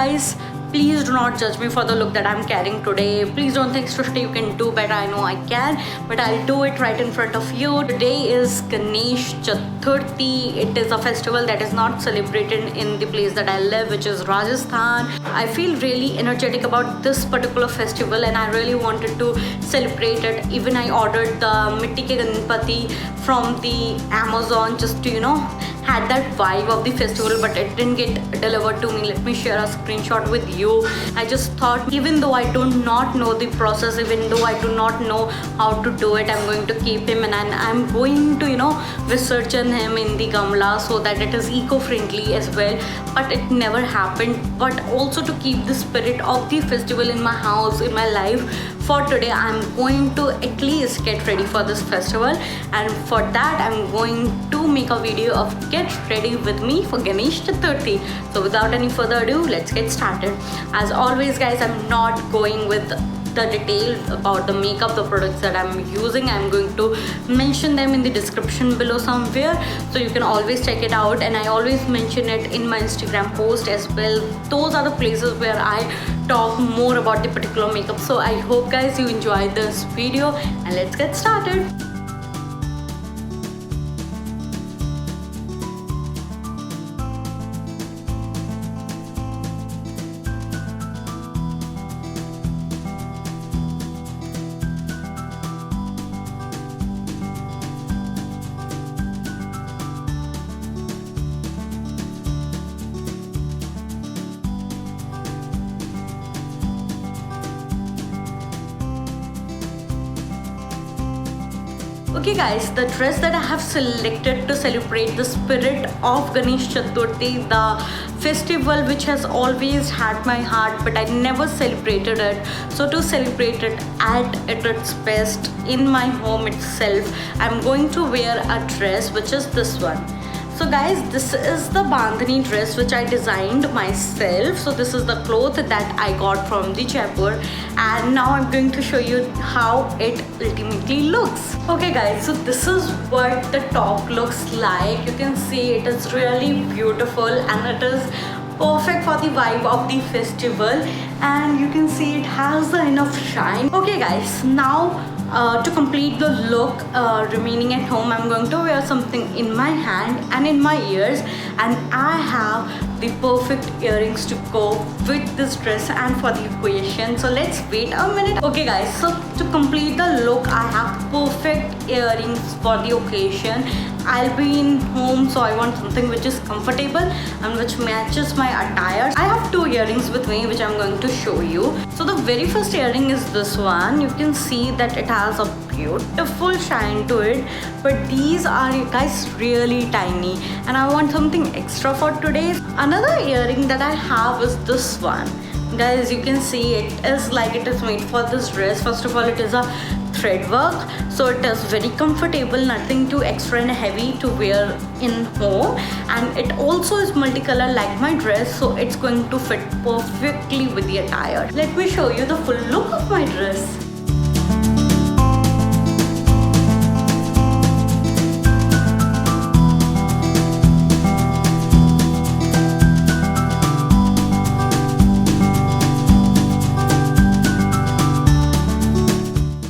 guys, please do not judge me for the look that I'm carrying today. Please don't think Srishti you can do better. I know I can, but I'll do it right in front of you. Today is Ganesh Chaturthi. It is a festival that is not celebrated in the place that I live, which is Rajasthan. I feel really energetic about this particular festival and I really wanted to celebrate it. Even I ordered the Mitti Ke Ganpati from the Amazon just to had that vibe of the festival, but it didn't get delivered to me. Let me share a screenshot with you. I just thought, even though I do not know the process, even though I do not know how to do it, I'm going to keep him and I'm going to visarjan him in the gamla so that it is eco-friendly as well. But it never happened. But also to keep the spirit of the festival in my house, in my life, for today I'm going to at least get ready for this festival, and for that I'm going to make a video of get ready with me for Ganesh Chaturthi. So without any further ado, let's get started. As always guys, I'm not going with the details about the makeup, the products that I'm using. I'm going to mention them in the description below somewhere, so you can always check it out, and I always mention it in my Instagram post as well. Those are the places where I talk more about the particular makeup. So I hope guys you enjoy this video, and let's get started. Okay guys, the dress that I have selected to celebrate the spirit of Ganesh Chaturthi, the festival which has always had my heart but I never celebrated it. So to celebrate it at its best in my home itself, I'm going to wear a dress which is this one. So guys, this is the Bandhani dress which I designed myself. So this is the cloth that I got from the Jaipur, and now I'm going to show you how it ultimately looks. Okay guys, so this is what the top looks like. You can see it is really beautiful and it is perfect for the vibe of the festival, and you can see it has enough shine. Okay guys, now to complete the look, remaining at home, I'm going to wear something in my hand and in my ears, and I have the perfect earrings to go with this dress and for the occasion. So let's wait a minute. Okay guys, so to complete the look, I have perfect earrings for the occasion. I'll be in home, so I want something which is comfortable and which matches my attire. I have two earrings with me which I'm going to show you. So the very first earring is this one. You can see that it has a beautiful shine to it, but these are guys really tiny and I want something extra for today. Another earring that I have is this one. Guys, you can see it is like it is made for this dress. First of all, it is a thread work, so it is very comfortable, nothing too extra and heavy to wear in home, and it also is multicolor like my dress, so it's going to fit perfectly with the attire. Let me show you the full look of my dress.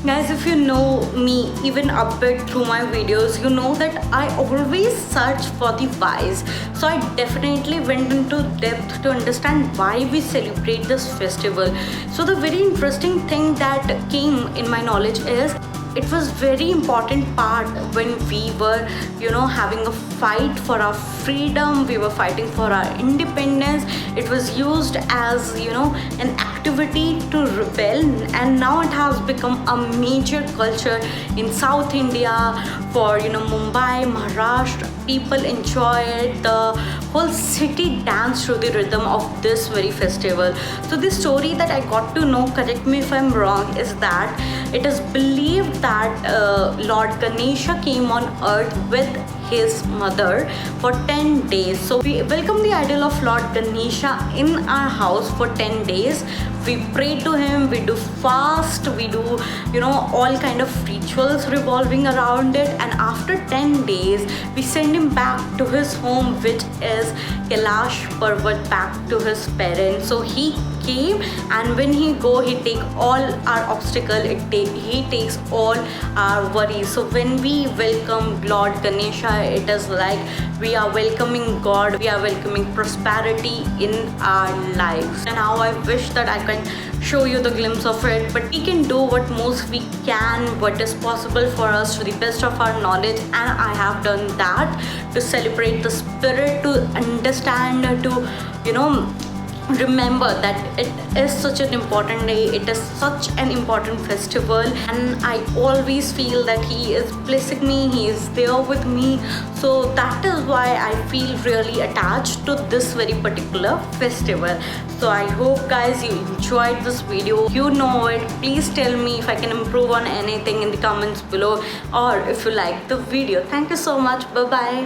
Guys, if you know me even a bit through my videos, you know that I always search for the whys. So I definitely went into depth to understand why we celebrate this festival. So the very interesting thing that came in my knowledge is it was very important part when we were having a fight for our freedom, we were fighting for our independence. It was used as an activity to rebel, and now it has become a major culture in South India. For Mumbai, Maharashtra, people enjoy it. The whole city dance to the rhythm of this very festival. So the story that I got to know, correct me if I'm wrong, is that it is believed that Lord Ganesha came on earth with his mother for 10 days. So we welcome the idol of Lord Ganesha in our house for 10 days. We pray to him, we do fast, we do all kind of rituals revolving around it, and after 10 days we send him back to his home, which is Kailash Parvat back to his parents. So he came, and when he go, he take all our obstacle, he takes all our worries. So when we welcome Lord Ganesha, it is like we are welcoming God, we are welcoming prosperity in our lives. And now I wish that I can show you the glimpse of it, but we can do what most we can, what is possible for us to the best of our knowledge, and I have done that to celebrate the spirit, to understand, to remember that it is such an important day, it is such an important festival, and I always feel that he is blessing me, he is there with me. So that is why I feel really attached to this very particular festival. So I hope guys you enjoyed this video. You know it, please tell me if I can improve on anything in the comments below, or if you like the video. Thank you so much. Bye bye.